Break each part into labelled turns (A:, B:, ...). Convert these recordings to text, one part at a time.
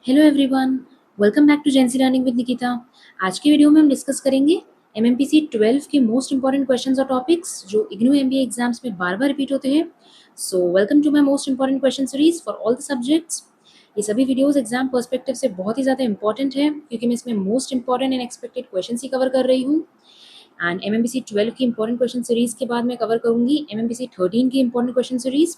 A: Hello everyone, welcome back to Jency learning with Nikita. आज की video में हम डिस्कस करेंगे एमएमपीसी 12 के मोस्ट इंपॉर्टेंट क्वेश्चंस और टॉपिक्स जो इग्नू एमबीए एग्जाम्स में बार बार रिपीट होते हैं। So welcome to my most important question series for all the subjects. ये सभी वीडियोस एग्जाम पर्सपेक्टिव से बहुत ही ज़्यादा इंपॉर्टेंट है क्योंकि मैं इसमें most important and expected question he cover कर रही हूँ। एंड एमएमपीसी 12 की इंपॉर्टेंट क्वेश्चन सीरीज के बाद मैं कवर करूंगी एमएमपीसी 13 की इंपॉर्टेंट क्वेश्चन सीरीज।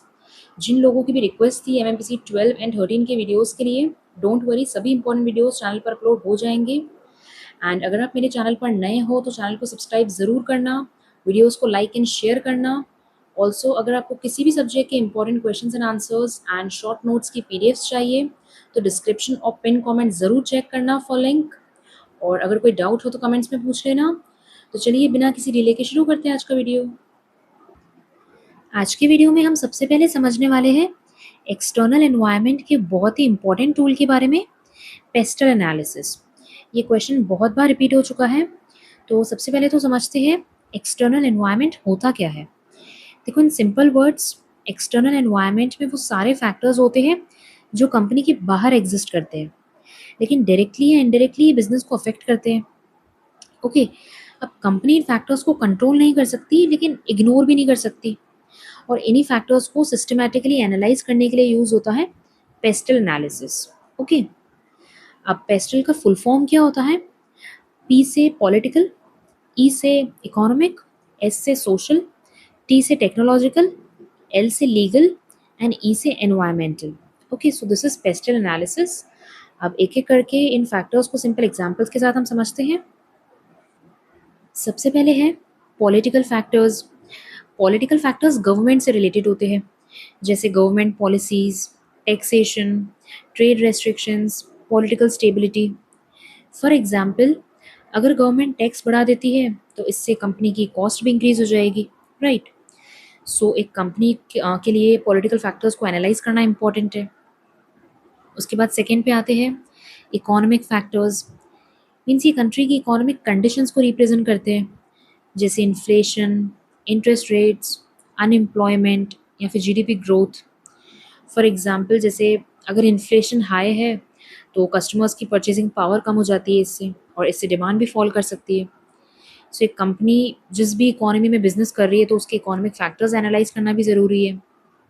A: जिन लोगों की भी रिक्वेस्ट थी एमएमपीसी 12 एंड 13 के वीडियोस के लिए, डोंट वरी, सभी इंपॉर्टेंट वीडियोस चैनल पर अपलोड हो जाएंगे। एंड अगर आप मेरे चैनल पर नए हो तो चैनल को सब्सक्राइब ज़रूर करना, वीडियोस को लाइक एंड शेयर करना। ऑल्सो अगर आपको किसी भी सब्जेक्ट के important questions and answers and short notes की पीडीएफ्स चाहिए तो डिस्क्रिप्शन और पिन कमेंट ज़रूर चेक करना फॉर लिंक। और अगर कोई डाउट हो तो कमेंट्स में पूछ लेना। तो चलिए बिना किसी डिले के शुरू करते हैं आज का वीडियो। आज के वीडियो में हम सबसे पहले समझने वाले हैं एक्सटर्नल एनवायरनमेंट के बहुत ही इंपॉर्टेंट टूल के बारे में, पेस्टल एनालिसिस। ये क्वेश्चन बहुत बार रिपीट हो चुका है, तो सबसे पहले तो समझते हैं एक्सटर्नल एनवायरनमेंट होता क्या है। देखो, इन सिंपल वर्ड्स, एक्सटर्नल एनवायरनमेंट में वो सारे फैक्टर्स होते हैं जो कंपनी के बाहर एग्जिस्ट करते हैं लेकिन डायरेक्टली या इनडायरेक्टली बिजनेस को अफेक्ट करते हैं। ओके, अब कंपनी इन फैक्टर्स को कंट्रोल नहीं कर सकती लेकिन इग्नोर भी नहीं कर सकती, और इन्हीं फैक्टर्स को सिस्टमैटिकली एनालाइज करने के लिए यूज होता है पेस्टल एनालिसिस। ओके, अब पेस्टल का फुल फॉर्म क्या होता है? पी से पॉलिटिकल, ई से इकोनॉमिक, एस से सोशल, टी से टेक्नोलॉजिकल, एल से लीगल एंड ई से environmental. Okay, so this is pastel analysis. अब एक एक करके इन फैक्टर्स को सिंपल एग्जांपल्स के साथ हम समझते हैं। सबसे पहले है political factors. Political factors government से रिलेटेड होते हैं, जैसे government policies, taxation, trade restrictions, political stability. For example, अगर गवर्नमेंट टैक्स बढ़ा देती है तो इससे कंपनी की कॉस्ट भी इंक्रीज हो जाएगी, राइट। सो एक कंपनी के लिए पॉलिटिकल फैक्टर्स को एनालाइज करना इंपॉर्टेंट है। उसके बाद सेकेंड पे आते हैं इकोनॉमिक फैक्टर्स। मीन्स ये कंट्री की इकोनॉमिक कंडीशंस को रिप्रेजेंट करते हैं, जैसे इन्फ्लेशन, इंटरेस्ट रेट्स, अनएम्प्लॉयमेंट या फिर जीडीपी ग्रोथ। फॉर एग्जांपल, जैसे अगर इन्फ्लेशन हाई है तो कस्टमर्स की परचेजिंग पावर कम हो जाती है इससे, और इससे डिमांड भी फॉल कर सकती है। सो एक कंपनी जिस भी इकोनॉमी में बिजनेस कर रही है तो उसके इकोनॉमिक फैक्टर्स एनालाइज करना भी ज़रूरी है।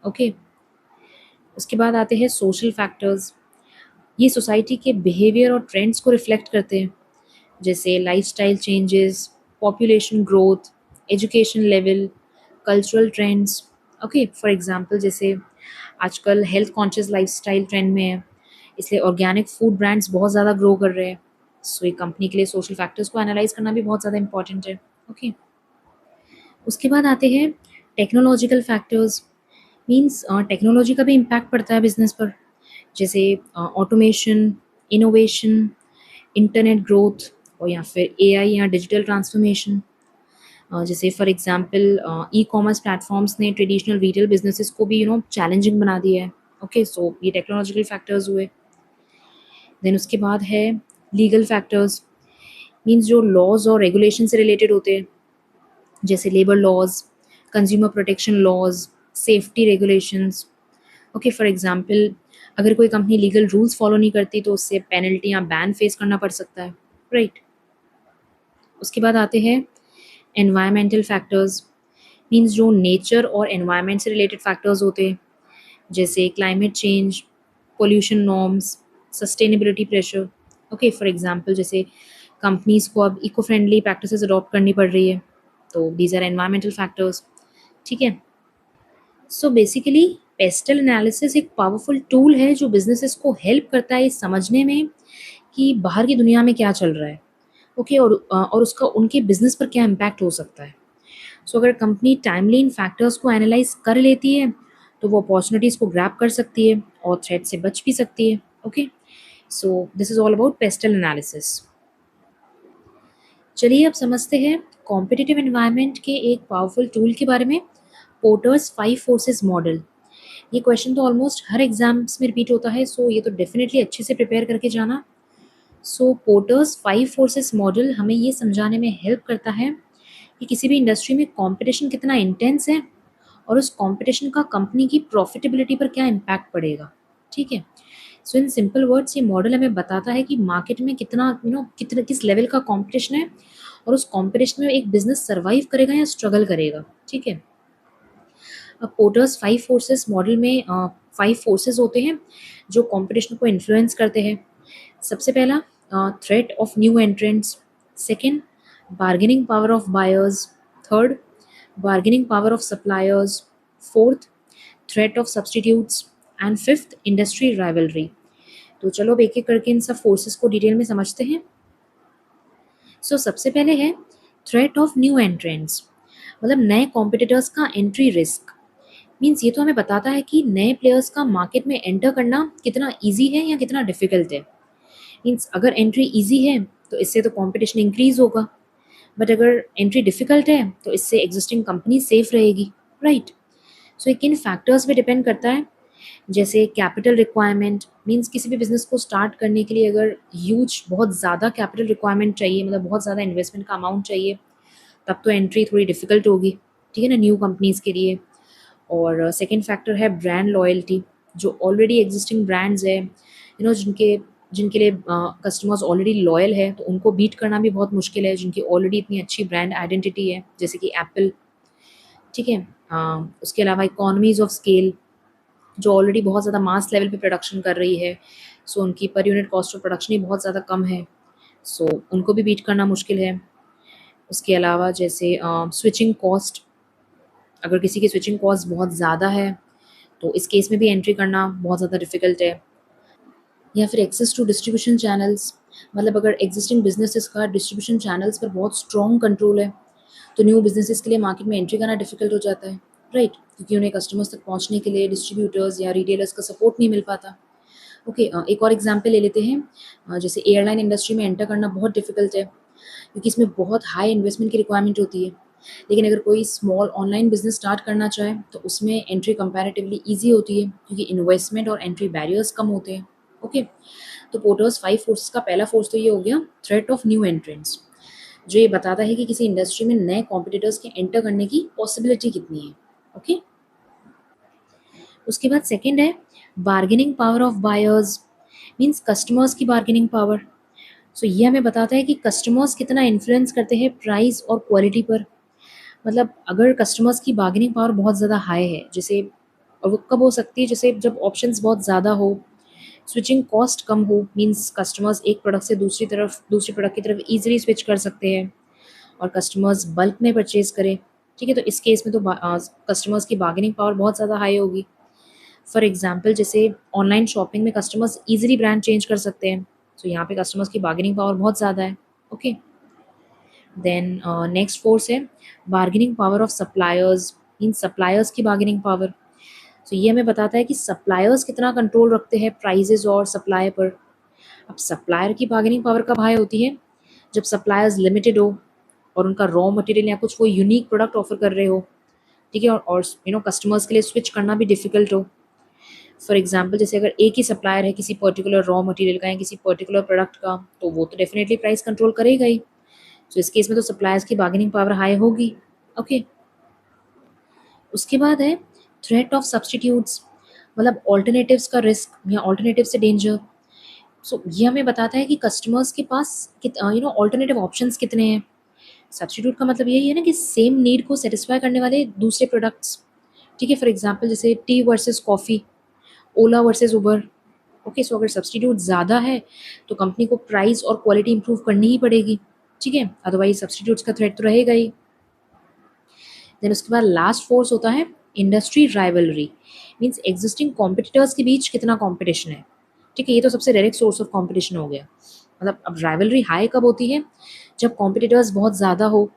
A: ओके, उसके बाद आते हैं सोशल फैक्टर्स। ये सोसाइटी के बिहेवियर और ट्रेंड्स को रिफ्लेक्ट करते हैं, जैसे lifestyle changes, population growth, education level, cultural trends. Okay, for example, जैसे आजकल हेल्थ कॉन्शियस लाइफस्टाइल ट्रेंड में है, इसलिए ऑर्गेनिक फूड ब्रांड्स बहुत ज़्यादा ग्रो कर रहे हैं। सो एक कंपनी के लिए सोशल फैक्टर्स को एनालाइज करना भी बहुत ज़्यादा इंपॉर्टेंट है। ओके, उसके बाद आते हैं टेक्नोलॉजिकल फैक्टर्स। मीन्स टेक्नोलॉजी का भी इम्पैक्ट पड़ता है बिजनेस पर, जैसे ऑटोमेशन, इनोवेशन, इंटरनेट ग्रोथ, और या फिर एआई या डिजिटल ट्रांसफॉर्मेशन। जैसे for example, e commerce platforms ने ट्रेडिशनल रिटेल बिजनेसेस को भी चैलेंजिंग बना दिया है। ओके, सो ये टेक्नोलॉजिकल फैक्टर्स हुए। देन उसके बाद है लीगल फैक्टर्स। मीन्स जो लॉज और रेगुलेशन से रिलेटेड होते हैं, जैसे labour laws, consumer protection laws, safety regulations. Okay, for example, अगर कोई कंपनी लीगल रूल्स फॉलो नहीं करती तो उससे पेनल्टी या बैन फेस करना पड़ सकता है, राइट। उसके बाद आते हैं एनवायरमेंटल फैक्टर्स। मीन्स जो नेचर और एनवायरनमेंट से रिलेटेड फैक्टर्स होते हैं, जैसे climate change, pollution norms, sustainability pressure. Okay, for example, जैसे कंपनीज को अब इको फ्रेंडली प्रैक्टिसेस अडॉप्ट करनी पड़ रही है, तो दीज आर एनवायरमेंटल फैक्टर्स। ठीक है, सो बेसिकली पेस्टल एनालिसिस एक पावरफुल टूल है जो बिजनेसेस को हेल्प करता है इस समझने में कि बाहर की दुनिया में क्या चल रहा है। ओके, और उसका उनके बिजनेस पर क्या इम्पैक्ट हो सकता है। सो अगर कंपनी टाइमली इन फैक्टर्स को एनालाइज कर लेती है तो वो अपॉर्चुनिटीज़ को ग्रैब कर सकती है और थ्रेट से बच भी सकती है। Okay, so this is all about pastel analysis. चलिए अब समझते हैं कॉम्पिटिटिव एनवायरनमेंट के एक पावरफुल टूल के बारे में, पोर्टर्स 5 फोर्सेस मॉडल। ये क्वेश्चन तो ऑलमोस्ट हर एग्जाम्स में रिपीट होता है, सो ये तो डेफिनेटली अच्छे से प्रिपेयर करके जाना। सो पोर्टर्स 5 फोर्सेस मॉडल हमें ये समझाने में हेल्प करता है कि किसी भी इंडस्ट्री में कंपटीशन कितना इंटेंस है और उस कंपटीशन का कंपनी की प्रॉफिटेबिलिटी पर क्या इम्पैक्ट पड़ेगा। ठीक है, सो इन सिंपल वर्ड्स ये मॉडल हमें बताता है कि मार्केट में कितना कितना किस लेवल का कंपटीशन है और उस कंपटीशन में एक बिजनेस सर्वाइव करेगा या स्ट्रगल करेगा। ठीक है। अब पोर्टर्स 5 फोर्सेस मॉडल में 5 फोर्सेस होते हैं जो कंपटीशन को इन्फ्लुएंस करते हैं। सबसे पहला threat of new entrants, second bargaining power of buyers, third bargaining power of suppliers, fourth threat of substitutes and fifth industry rivalry. तो चलो अब एक-एक करके इन सब फोर्सेस को डिटेल में समझते हैं। सो सबसे पहले है थ्रेट ऑफ न्यू एंट्रेंट्स, मतलब नए कॉम्पिटिटर्स का एंट्री रिस्क। मीन्स ये तो हमें बताता है कि नए प्लेयर्स का मार्केट में एंटर करना कितना ईजी है या कितना डिफिकल्ट है। मीन्स अगर एंट्री ईजी है तो इससे तो कंपटीशन इंक्रीज होगा, बट अगर एंट्री डिफिकल्ट है तो इससे एग्जिस्टिंग कंपनी सेफ रहेगी, राइट। सो ये किन फैक्टर्स पे डिपेंड करता है, जैसे कैपिटल रिक्वायरमेंट। मीन्स किसी भी बिजनेस को स्टार्ट करने के लिए अगर ह्यूज बहुत ज़्यादा कैपिटल रिक्वायरमेंट चाहिए, मतलब बहुत ज़्यादा इन्वेस्टमेंट का अमाउंट चाहिए, तब तो एंट्री थोड़ी डिफिकल्ट होगी, ठीक है ना, न्यू कंपनीज के लिए। और सेकंड फैक्टर है ब्रांड लॉयल्टी। जो ऑलरेडी एग्जिस्टिंग ब्रांड्स है, जिनके जिनके लिए कस्टमर्स ऑलरेडी लॉयल है, तो उनको बीट करना भी बहुत मुश्किल है, जिनकी ऑलरेडी इतनी अच्छी ब्रांड आइडेंटिटी है, जैसे कि एप्पल। ठीक है। उसके अलावा इकोनॉमीज ऑफ स्केल, जो ऑलरेडी बहुत ज़्यादा मास लेवल पे प्रोडक्शन कर रही है, सो उनकी पर यूनिट कॉस्ट ऑफ प्रोडक्शन ही बहुत ज़्यादा कम है, सो उनको भी बीट करना मुश्किल है। उसके अलावा जैसे स्विचिंग कॉस्ट, अगर किसी की स्विचिंग कॉस्ट बहुत ज़्यादा है तो इस केस में भी एंट्री करना बहुत ज़्यादा डिफिकल्ट है। या फिर एक्सेस टू डिस्ट्रीब्यूशन चैनल्स, मतलब अगर एग्जिस्टिंग बिजनेसेस का डिस्ट्रीब्यूशन चैनल्स पर बहुत स्ट्रॉन्ग कंट्रोल है तो न्यू बिजनेसेस के लिए मार्केट में एंट्री करना डिफिकल्ट हो जाता है, राइट, क्योंकि उन्हें कस्टमर्स तक पहुंचने के लिए डिस्ट्रीब्यूटर्स या रिटेलर्स का सपोर्ट नहीं मिल पाता। ओके, एक और एग्जांपल ले लेते हैं। जैसे एयरलाइन इंडस्ट्री में एंटर करना बहुत डिफिकल्ट है क्योंकि इसमें बहुत हाई इन्वेस्टमेंट की रिक्वायरमेंट होती है। लेकिन अगर कोई स्मॉल ऑनलाइन बिजनेस स्टार्ट करना चाहे तो उसमें एंट्री कंपैरेटिवली ईजी होती है क्योंकि इन्वेस्टमेंट और एंट्री बैरियर्स कम होते हैं। ओके, तो पोर्टर्स 5 फोर्सेस का पहला फोर्स तो ये हो गया थ्रेट ऑफ न्यू एंट्रेंट्स, जो ये बताता है कि किसी इंडस्ट्री में नए कॉम्पिटिटर्स के एंटर करने की पॉसिबिलिटी कितनी है। ओके, उसके बाद सेकंड है bargaining power of buyers, means customers की बार्गेनिंग पावर। सो ये हमें बताता है कि कस्टमर्स कितना इन्फ्लुएंस करते हैं प्राइस और क्वालिटी पर। मतलब अगर कस्टमर्स की बार्गेनिंग पावर बहुत ज़्यादा हाई है, जैसे, और वो कब हो सकती है, जैसे जब ऑप्शंस बहुत ज़्यादा हो, स्विचिंग कॉस्ट कम हो, मींस कस्टमर्स एक प्रोडक्ट से दूसरी प्रोडक्ट की तरफ ईजिली स्विच कर सकते हैं और कस्टमर्स बल्क में परचेज करें। ठीक है, तो इस केस में तो कस्टमर्स की बार्गेनिंग पावर बहुत ज़्यादा हाई होगी। फॉर एग्जाम्पल जैसे ऑनलाइन शॉपिंग में कस्टमर्स ईजिली ब्रांड चेंज कर सकते हैं, तो यहाँ पे कस्टमर्स की बार्गेनिंग पावर बहुत ज़्यादा है। ओके, देन नेक्स्ट फोर्स है bargaining power of suppliers, in suppliers की बार्गेनिंग पावर। तो ये हमें बताता है कि सप्लायर्स कितना कंट्रोल रखते हैं प्राइजेज और सप्लाई पर। अब सप्लायर की बार्गेनिंग पावर कब हाई होती है, जब सप्लायर्स लिमिटेड हो और उनका रॉ मटेरियल या कुछ वो यूनिक प्रोडक्ट ऑफर कर रहे हो। ठीक है, और कस्टमर्स के लिए स्विच करना भी डिफिकल्ट हो। फॉर एग्जाम्पल जैसे अगर एक ही सप्लायर है किसी पर्टिकुलर रॉ मटेरियल का या किसी पर्टिकुलर प्रोडक्ट का, तो वो तो डेफिनेटली प्राइस कंट्रोल करेगा ही। तो इस केस में तो सप्लायर्स की बार्गेनिंग पावर हाई होगी। ओके, उसके बाद है थ्रेट ऑफ सब्स्टिट्यूट्स, मतलब ऑल्टरनेटिव्स का रिस्क या ऑल्टरनेटिव से डेंजर। सो ये हमें बताता है कि कस्टमर्स के पास ऑल्टरनेटिव ऑप्शंस कितने हैं। सब्स्टिट्यूट का मतलब यही है ना कि सेम नीड को सेटिस्फाई करने वाले दूसरे प्रोडक्ट्स। ठीक है, फॉर एग्जांपल जैसे टी वर्सेस कॉफ़ी, ओला वर्सेस उबर। ओके, सो अगर सब्स्टिट्यूट ज़्यादा है तो कंपनी को प्राइस और क्वालिटी इंप्रूव करनी ही पड़ेगी। ठीक है, अदरवाइज सब्स्टिट्यूट्स का थ्रेट तो रहेगा ही। देन उसके बाद लास्ट फोर्स होता है industry rivalry, means existing competitors के बीच कितना कॉम्पिटिशन है। ठीक है, ये तो सबसे डायरेक्ट सोर्स ऑफ कॉम्पिटिशन हो गया। मतलब अब राइवलरी हाई कब होती है, जब कॉम्पिटिटर्स बहुत ज़्यादा हो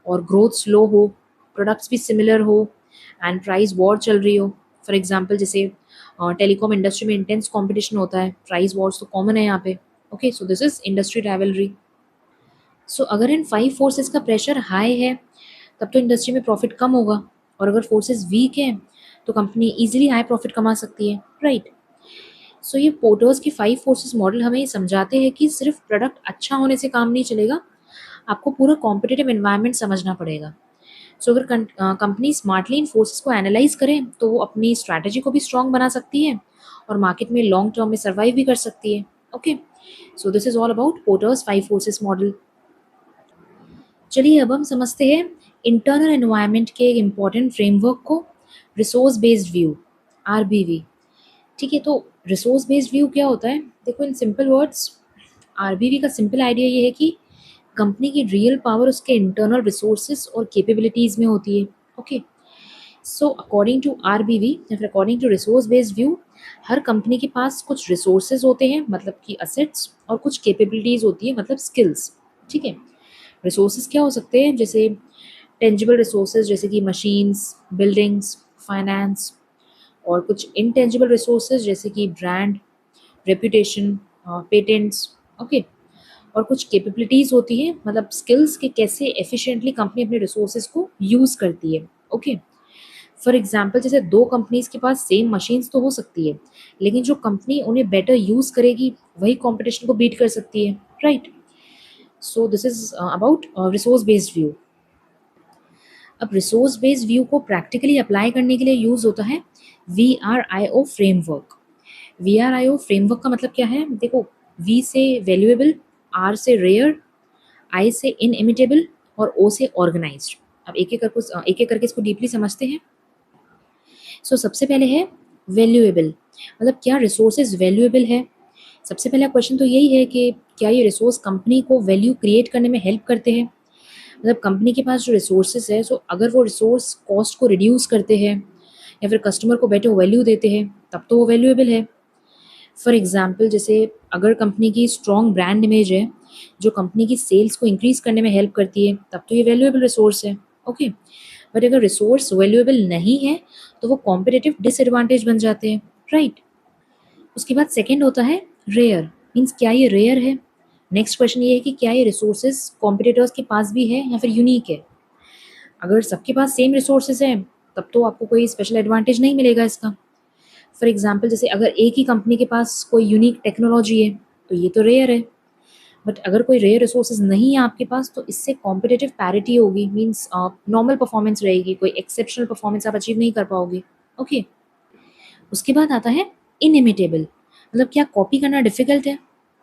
A: और ग्रोथ स्लो हो, प्रोडक्ट्स भी सिमिलर हो एंड प्राइस वॉर चल रही हो। फॉर एग्जांपल जैसे टेलीकॉम इंडस्ट्री में इंटेंस कंपटीशन होता है, प्राइस वॉर्स तो कॉमन है यहाँ पे। Okay, so this is industry rivalry. So अगर इन 5 फोर्सेस का प्रेशर हाई है तब तो इंडस्ट्री में प्रॉफिट कम होगा, और अगर फोर्सेस वीक हैं तो कंपनी इजीली हाई प्रॉफिट कमा सकती है, राइट। सो ये पोर्टर्स की 5 फोर्सेस मॉडल हमें ये समझाते हैं कि सिर्फ प्रोडक्ट अच्छा होने से काम नहीं चलेगा, आपको पूरा कॉम्पिटिटिव एनवायरनमेंट समझना पड़ेगा। सो अगर कंपनी स्मार्टली इन फोर्सेस को एनालाइज करें तो वो अपनी स्ट्रैटेजी को भी स्ट्रॉन्ग बना सकती है और मार्केट में लॉन्ग टर्म में सर्वाइव भी कर सकती है। Okay, so this is all about porters 5 forces model. चलिए अब हम समझते हैं इंटरनल एनवायरनमेंट के एक इम्पॉर्टेंट फ्रेमवर्क को, रिसोर्स बेस्ड व्यू, आरबीवी। ठीक है, तो रिसोर्स बेस्ड व्यू क्या होता है? देखो, इन सिंपल वर्ड्स आरबीवी का सिंपल आइडिया ये है कि कंपनी की रियल पावर उसके इंटरनल रिसोर्सेज और कैपेबिलिटीज में होती है। Okay, so according to RBV या फिर according to resource based view, हर कंपनी के पास कुछ रिसोर्सेज होते हैं मतलब कि असेट्स, और कुछ कैपेबिलिटीज होती है मतलब स्किल्स। ठीक है, रिसोर्सेज क्या हो सकते हैं? जैसे टेंजिबल रिसोर्सेज जैसे कि मशीन्स, बिल्डिंग्स, फाइनेंस, और कुछ इनटेंजिबल रिसोर्सेज जैसे कि ब्रांड, रेपुटेशन, पेटेंट्स। ओके, और कुछ कैपेबिलिटीज होती है मतलब स्किल्स के कैसे एफिशिएंटली कंपनी अपने रिसोर्सेज को यूज करती है। ओके, फॉर एग्जाम्पल जैसे दो कंपनीज के पास सेम मशीन्स तो हो सकती है, लेकिन जो कंपनी उन्हें बेटर यूज करेगी वही कंपटीशन को बीट कर सकती है, right? So this is about resource based view. अब रिसोर्स बेस्ड व्यू को प्रैक्टिकली अप्लाई करने के लिए यूज होता है VRIO फ्रेमवर्क। VRIO फ्रेमवर्क का मतलब क्या है? देखो, V से वैल्यूएबल, R से रेयर, I से इनइमिटेबल और O से ऑर्गेनाइज्ड। अब एक एक करके इसको डीपली समझते हैं। सो सबसे पहले है वैल्यूएबल, मतलब क्या रिसोर्सेज वैल्यूएबल है? सबसे पहला क्वेश्चन तो यही है कि क्या ये रिसोर्स कंपनी को वैल्यू क्रिएट करने में हेल्प करते हैं? मतलब कंपनी के पास जो रिसोर्सेज है, सो अगर वो रिसोर्स कॉस्ट को रिड्यूस करते हैं या फिर कस्टमर को बेटर वैल्यू देते हैं, तब तो वो वैल्यूएबल है। फॉर एग्जाम्पल जैसे अगर कंपनी की स्ट्रॉन्ग ब्रांड इमेज है जो कंपनी की सेल्स को इंक्रीज करने में हेल्प करती है, तब तो ये वैल्यूएबल रिसोर्स है। ओके, बट अगर रिसोर्स वैल्यूएबल नहीं है तो वो कॉम्पिटिटिव डिसएडवांटेज बन जाते हैं, राइट? उसके बाद सेकंड होता है रेयर, मीन्स क्या ये रेयर है? नेक्स्ट क्वेश्चन ये है कि क्या ये रिसोर्सेज कॉम्पिटिटर्स के पास भी है या फिर यूनिक है? अगर सबके पास सेम रिसोर्सेज हैं तब तो आपको कोई स्पेशल एडवांटेज नहीं मिलेगा इसका। फॉर एग्जाम्पल जैसे अगर एक ही कंपनी के पास कोई यूनिक टेक्नोलॉजी है तो ये तो रेयर है। बट अगर कोई रेयर रिसोर्सेज नहीं है आपके पास तो इससे कॉम्पिटिटिव पैरिटी होगी, मीन्स नॉर्मल परफॉर्मेंस रहेगी, कोई एक्सेप्शनल परफॉर्मेंस आप अचीव नहीं कर पाओगे। ओके, उसके बाद आता है इनइमिटेबल, मतलब क्या कॉपी करना डिफिकल्ट है?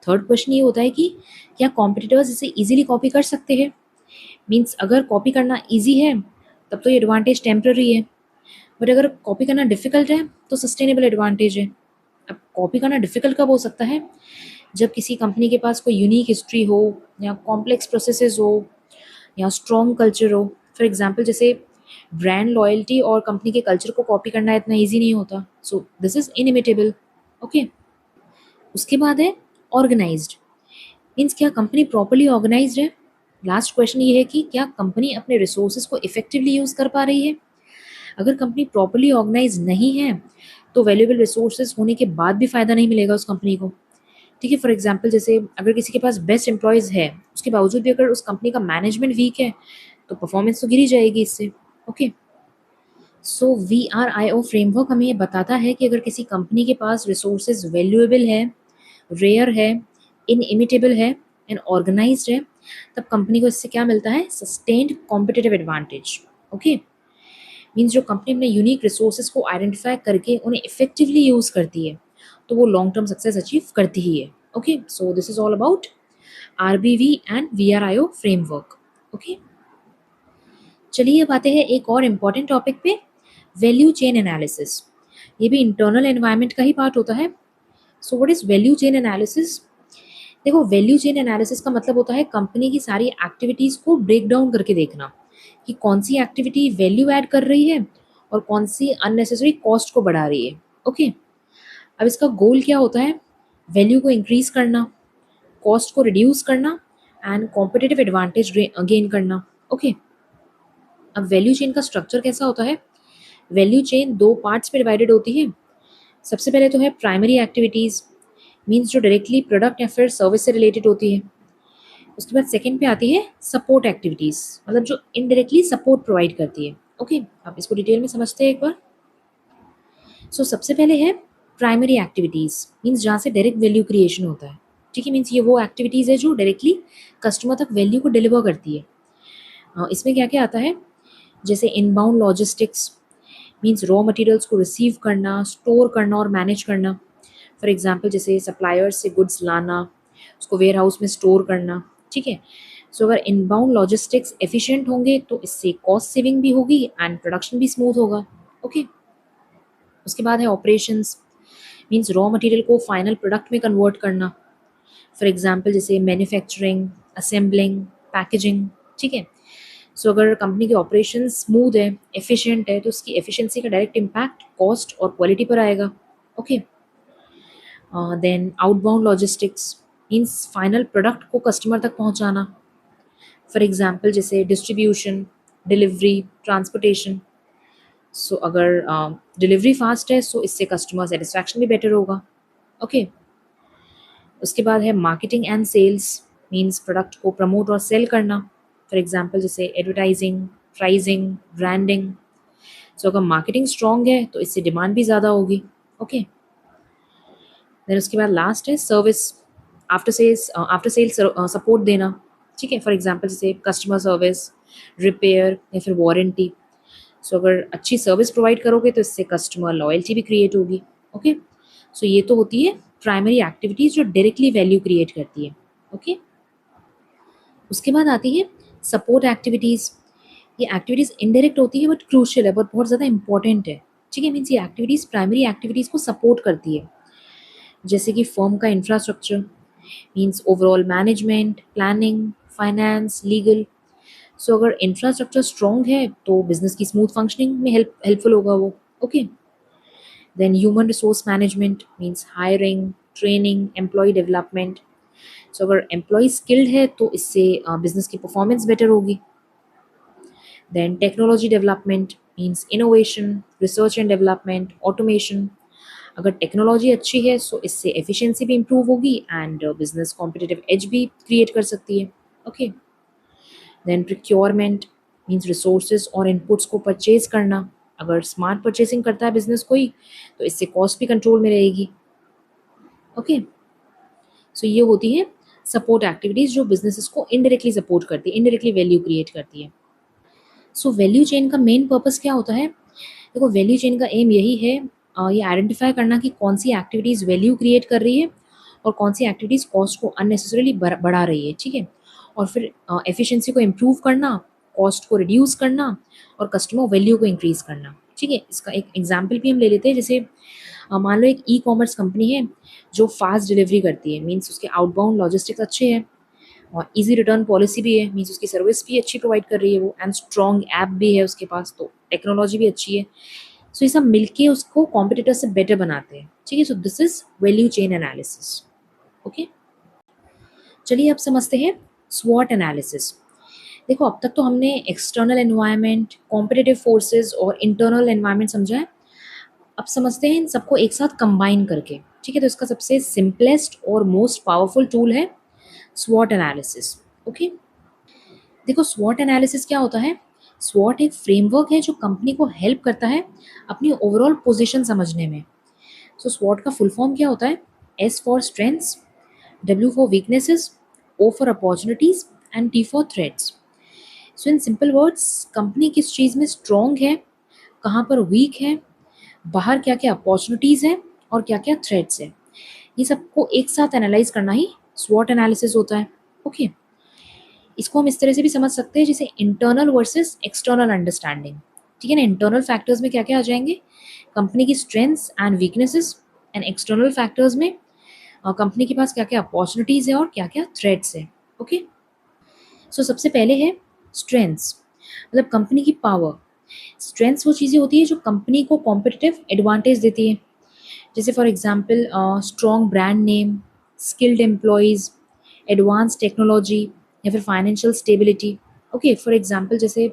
A: थर्ड क्वेश्चन ये होता है कि क्या कॉम्पिटिटर्स इसे इजीली कॉपी कर सकते हैं? मीन्स अगर कॉपी करना इजी है तब तो ये एडवांटेज टेम्पररी है, बट अगर कॉपी करना डिफिकल्ट है तो सस्टेनेबल एडवांटेज है। अब कॉपी करना डिफिकल्ट कब हो सकता है? जब किसी कंपनी के पास कोई यूनिक हिस्ट्री हो, या कॉम्प्लेक्स प्रोसेसेस हो, या स्ट्रॉन्ग कल्चर हो। फॉर एग्जाम्पल जैसे ब्रांड लॉयल्टी और कंपनी के कल्चर को कॉपी करना इतना ईजी नहीं होता, सो दिस इज इनइमिटेबल। ओके, उसके बाद है ऑर्गेनाइज्ड, मीन्स क्या कंपनी प्रॉपरली ऑर्गेनाइज्ड है? लास्ट क्वेश्चन ये है कि क्या कंपनी अपने रिसोर्सेज को इफेक्टिवली यूज कर पा रही है? अगर कंपनी प्रॉपरली ऑर्गेनाइज नहीं है तो वैल्यूएबल रिसोर्सेज होने के बाद भी फायदा नहीं मिलेगा उस कंपनी को। ठीक है, फॉर एग्जाम्पल जैसे अगर किसी के पास बेस्ट एम्प्लॉयज़ है, उसके बावजूद भी अगर उस कंपनी का मैनेजमेंट वीक है तो परफॉर्मेंस तो गिरी जाएगी इससे। ओके, सो VRIO फ्रेमवर्क हमें ये बताता है कि अगर किसी कंपनी के पास रिसोर्सेज वैल्यूएबल है, रेयर है, इनइमिटेबल है एंड ऑर्गेनाइज्ड है, तब कंपनी को इससे क्या मिलता है? Sustained competitive advantage. Okay, means जो कंपनी अपने यूनिक रिसोर्सेज को आइडेंटिफाई करके उन्हें इफेक्टिवली यूज करती है तो वो लॉन्ग टर्म सक्सेस अचीव करती ही है। Okay, so this is all about RBV and VRIO framework. Okay, चलिए अब आते हैं एक और इम्पॉर्टेंट टॉपिक पे, वैल्यू चेन एनालिसिस। ये भी इंटरनल एनवायरनमेंट का ही पार्ट होता है। So what is value chain analysis? देखो, वैल्यू चेन एनालिसिस का मतलब होता है कंपनी की सारी एक्टिविटीज़ को ब्रेक डाउन करके देखना कि कौन सी एक्टिविटी वैल्यू ऐड कर रही है और कौन सी अननेसेसरी कॉस्ट को बढ़ा रही है। ओके, अब इसका गोल क्या होता है? वैल्यू को इंक्रीज करना, कॉस्ट को रिड्यूस करना एंड कॉम्पिटिटिव एडवांटेज गेन करना। ओके, अब वैल्यू चेन का स्ट्रक्चर कैसा होता है? वैल्यू चेन दो पार्ट्स पे डिवाइडेड होती है। सबसे पहले तो है प्राइमरी एक्टिविटीज़, मीन्स जो डायरेक्टली प्रोडक्ट या फिर सर्विस से रिलेटेड होती है। उसके बाद सेकंड पे आती है सपोर्ट एक्टिविटीज़, मतलब जो इनडायरेक्टली सपोर्ट प्रोवाइड करती है। ओके, आप इसको डिटेल में समझते हैं एक बार। सो सबसे पहले है प्राइमरी एक्टिविटीज़, मीन्स जहाँ से डायरेक्ट वैल्यू क्रिएशन होता है। ठीक है, मीन्स ये वो एक्टिविटीज़ है जो डायरेक्टली कस्टमर तक वैल्यू को डिलीवर करती है। इसमें क्या क्या आता है? जैसे inbound logistics, means raw materials को रिसीव करना, स्टोर करना और मैनेज करना। फॉर एग्जांपल जैसे सप्लायर्स से गुड्स लाना, उसको वेयर हाउस में स्टोर करना, ठीक है। सो अगर इनबाउंड लॉजिस्टिक्स एफिशिएंट होंगे तो इससे कॉस्ट सेविंग भी होगी एंड प्रोडक्शन भी स्मूथ होगा। ओके, उसके बाद है ऑपरेशंस, मीन्स रॉ मटेरियल को फाइनल प्रोडक्ट में कन्वर्ट करना। फॉर एग्जांपल जैसे मैन्युफैक्चरिंग, असेंबलिंग, पैकेजिंग, ठीक है। सो अगर कंपनी के ऑपरेशन स्मूथ है, एफिशिएंट है, तो उसकी एफिशिएंसी का डायरेक्ट इम्पैक्ट कॉस्ट और क्वालिटी पर आएगा। Okay, then outbound logistics means final product को कस्टमर तक पहुंचाना। फॉर एग्जांपल जैसे डिस्ट्रीब्यूशन, डिलीवरी, ट्रांसपोर्टेशन। सो अगर डिलीवरी फास्ट है सो इससे कस्टमर सेटिस्फैक्शन भी बेटर होगा। ओके, उसके बाद है marketing and sales, means product को प्रमोट और सेल करना। फॉर एग्जांपल जैसे एडवर्टाइजिंग, प्राइसिंग, ब्रांडिंग। सो अगर मार्केटिंग स्ट्रॉन्ग है तो इससे डिमांड भी ज़्यादा होगी। ओके, देन उसके बाद लास्ट है सर्विस, आफ्टर सेल्स सपोर्ट देना, ठीक है। फॉर एग्जांपल जैसे कस्टमर सर्विस, रिपेयर या फिर वारंटी। सो अगर अच्छी सर्विस प्रोवाइड करोगे तो इससे कस्टमर लॉयल्टी भी क्रिएट होगी। ओके, सो ये तो होती है प्राइमरी एक्टिविटीज़ जो डायरेक्टली वैल्यू क्रिएट करती है। ओके, उसके बाद आती है सपोर्ट एक्टिविटीज़। ये एक्टिविटीज़ इनडायरेक्ट होती है बट क्रूशियल है, बट बहुत ज़्यादा इंपॉर्टेंट है, ठीक है। मीन्स ये एक्टिविटीज़ प्राइमरी एक्टिविटीज़ को सपोर्ट करती है, जैसे कि फर्म का infrastructure, means overall management, planning, finance, legal. So अगर इंफ्रास्ट्रक्चर स्ट्रॉन्ग है तो बिजनेस की स्मूथ फंक्शनिंग में हेल्पफुल होगा वो। Okay, then human resource management means hiring, training, employ development. So अगर एम्प्लॉय स्किल्ड है तो इससे बिजनेस की परफॉर्मेंस बेटर होगी। Then technology development means innovation, research and development, automation. अगर टेक्नोलॉजी अच्छी है सो इससे एफिशिएंसी भी इंप्रूव होगी एंड बिजनेस कॉम्पिटिटिव एज भी क्रिएट कर सकती है। Okay, then procurement means resources और इनपुट्स को परचेज करना। अगर स्मार्ट परचेसिंग करता है बिजनेस कोई तो इससे कॉस्ट भी कंट्रोल में रहेगी। ओके, सो ये होती है सपोर्ट एक्टिविटीज़ जो बिजनेसेस को इनडायरेक्टली सपोर्ट करती है, इनडायरेक्टली वैल्यू क्रिएट करती है। सो वैल्यू चेन का मेन पर्पस क्या होता है? देखो, वैल्यू चेन का एम यही है, ये आइडेंटिफाई करना कि कौन सी एक्टिविटीज़ वैल्यू क्रिएट कर रही है और कौन सी एक्टिविटीज़ कॉस्ट को अननेसेसरीली बढ़ा रही है, ठीक है। और फिर एफिशिएंसी को इम्प्रूव करना, कॉस्ट को रिड्यूस करना और कस्टमर वैल्यू को इंक्रीज करना, ठीक है। इसका एक एग्जाम्पल भी हम ले लेते हैं, जैसे मान लो एक ई कॉमर्स कंपनी है जो फास्ट डिलीवरी करती है, मीन्स उसके आउटबाउंड लॉजिस्टिक्स अच्छे हैं और इजी रिटर्न पॉलिसी भी है, मीन्स उसकी सर्विस भी अच्छी प्रोवाइड कर रही है वो, एंड स्ट्रॉन्ग ऐप भी है उसके पास, तो टेक्नोलॉजी भी अच्छी है। सो ये सब मिलके उसको कॉम्पिटिटर से बेटर बनाते हैं, ठीक है। सो this is value chain analysis. Okay, चलिए अब समझते हैं स्वॉट एनालिसिस। देखो, अब तक तो हमने एक्सटर्नल एनवायरनमेंट, कॉम्पिटिटिव फोर्सेस और इंटरनल एनवायरनमेंट समझा है। अब समझते हैं इन सबको एक साथ कंबाइन करके, ठीक है। तो इसका सबसे सिंपलेस्ट और मोस्ट पावरफुल टूल है स्वॉट एनालिसिस। ओके, देखो स्वॉट एनालिसिस क्या होता है? स्वॉट एक फ्रेमवर्क है जो कंपनी को हेल्प करता है अपनी ओवरऑल पोजीशन समझने में। सो स्वॉट का फुल फॉर्म क्या होता है? S for strengths, W for weaknesses, O for opportunities and T for threats. So in simple words, company किस चीज़ में स्ट्रॉन्ग है, कहाँ पर वीक है, बाहर क्या क्या अपॉर्चुनिटीज़ हैं और क्या क्या थ्रेट्स हैं, ये सबको एक साथ एनालाइज करना ही स्वॉट एनालिसिस होता है। ओके, इसको हम इस तरह से भी समझ सकते हैं जैसे इंटरनल वर्सेस एक्सटर्नल अंडरस्टैंडिंग, ठीक है ना। इंटरनल फैक्टर्स में क्या क्या आ जाएंगे? कंपनी की strengths and weaknesses, and external factors में कंपनी के पास क्या क्या अपॉर्चुनिटीज़ है और क्या क्या थ्रेट्स है। ओके, सो सबसे पहले है स्ट्रेंथ्स, मतलब कंपनी की पावर। स्ट्रेंथ्स वो चीज़ें होती है जो कंपनी को कॉम्पिटिटिव एडवांटेज देती है, जैसे for example strong brand name, skilled employees, advance technology या फिर financial stability. Okay, for example जैसे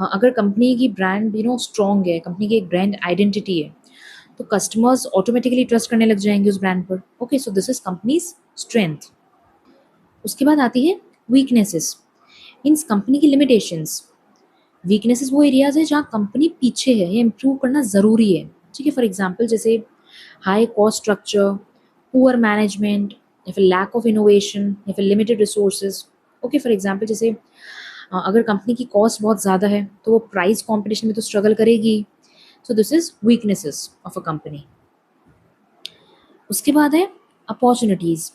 A: अगर कंपनी की ब्रांड स्ट्रॉन्ग है, कंपनी की एक ब्रांड आइडेंटिटी है, तो कस्टमर्स ऑटोमेटिकली ट्रस्ट करने लग जाएंगे उस ब्रांड पर। Okay, so this is companies strength. उसके बाद आती है वीकनेसेस, मीन्स कंपनी की लिमिटेशंस। वीकनेसेस वो एरियाज है जहाँ कंपनी पीछे है या इम्प्रूव करना ज़रूरी है, ठीक है। फॉर एग्जांपल जैसे high cost structure, poor management या फिर लैक ऑफ इनोवेशन या फिर limited resources. Okay, for example जैसे अगर कंपनी की कॉस्ट बहुत ज़्यादा है तो वो प्राइस कंपटीशन में तो स्ट्रगल करेगी। सो this is weaknesses of a company. उसके बाद है अपॉर्चुनिटीज़,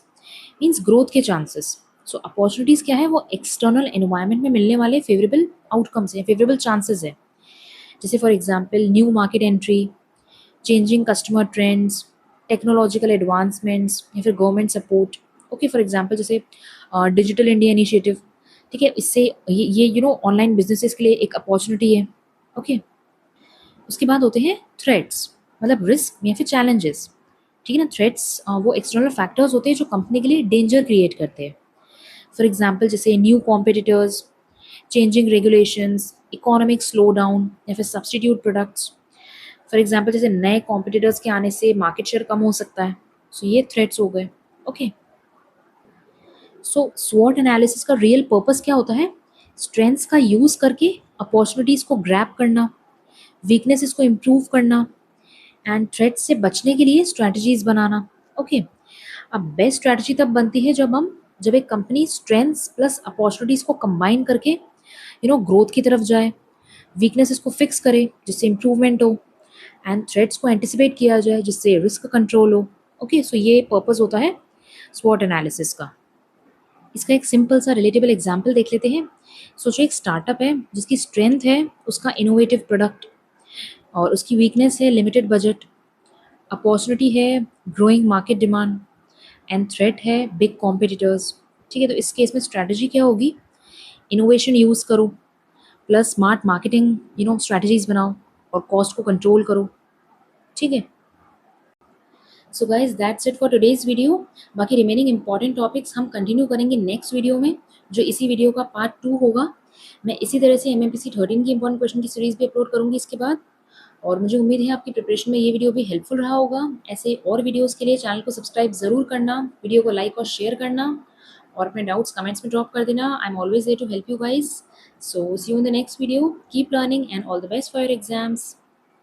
A: मीन्स ग्रोथ के चांसेस। सो अपॉर्चुनिटीज़ क्या है, वो एक्सटर्नल एनवायरनमेंट में मिलने वाले फेवरेबल आउटकम्स हैं, फेवरेबल चांसेस है। जैसे for example new market entry, changing customer trends, technological advancements या फिर government support. Okay, for example जैसे डिजिटल इंडिया इनिशिएटिव, ठीक है, इससे ये ऑनलाइन बिजनेसेस के लिए एक अपॉर्चुनिटी है। ओके, उसके बाद होते हैं थ्रेट्स, मतलब रिस्क या फिर चैलेंजेस। ठीक है ना, थ्रेट्स वो एक्सटर्नल फैक्टर्स होते हैं जो कंपनी के लिए डेंजर क्रिएट करते हैं। फॉर एग्जांपल जैसे new competitors, changing regulations, economic slow down या फिर सब्सटीट्यूट प्रोडक्ट्स। फॉर एग्जांपल जैसे नए कॉम्पिटिटर्स के आने से मार्केट शेयर कम हो सकता है। सो ये थ्रेट्स हो गए। ओके, सो स्वॉट एनालिसिस का रियल पर्पस क्या होता है, स्ट्रेंथ्स का यूज करके अपॉर्चुनिटीज को ग्रैब करना, वीकनेसेस को इम्प्रूव करना, एंड थ्रेट्स से बचने के लिए स्ट्रैटेजीज बनाना। ओके, अब बेस्ट स्ट्रैटेजी तब बनती है जब एक कंपनी स्ट्रेंथ्स प्लस अपॉर्चुनिटीज को कंबाइन करके ग्रोथ की तरफ जाए, वीकनेसेस को फिक्स करे जिससे इम्प्रूवमेंट हो, एंड थ्रेट्स को एंटिसिपेट किया जाए जिससे रिस्क कंट्रोल हो। ओके, सो ये पर्पस होता है स्वॉट एनालिसिस का। इसका एक सिंपल सा रिलेटेबल एग्जाम्पल देख लेते हैं। सोचो एक स्टार्टअप है जिसकी स्ट्रेंथ है उसका इनोवेटिव प्रोडक्ट, और उसकी वीकनेस है लिमिटेड बजट, अपॉर्चुनिटी है growing market demand, and threat है बिग कॉम्पिटिटर्स। ठीक है, तो इस केस में स्ट्रैटेजी क्या होगी, इनोवेशन यूज़ करो प्लस स्मार्ट मार्केटिंग स्ट्रैटेजीज बनाओ और कॉस्ट को कंट्रोल करो। ठीक है, so guys that's it for today's video. बाकी रिमेनिंग इंपॉर्टेंट टॉपिक्स हम कंटिन्यू करेंगे नेक्स्ट वीडियो में, जो इसी वीडियो का पार्ट 2 होगा। मैं इसी तरह से MMPC 13 की इंपॉर्टेंट क्वेश्चन की सीरीज भी अपलोड करूंगी इसके बाद, और मुझे उम्मीद है आपकी प्रिपरेशन में ये वीडियो भी हेल्पफुल रहा होगा। ऐसे और वीडियोस के लिए चैनल को सब्सक्राइब ज़रूर करना, वीडियो को लाइक और शेयर करना, और अपने डाउट्स कमेंट्स में ड्रॉप कर देना। I am always there to help you guys. So see you in the next video, keep learning and all the best for your exams.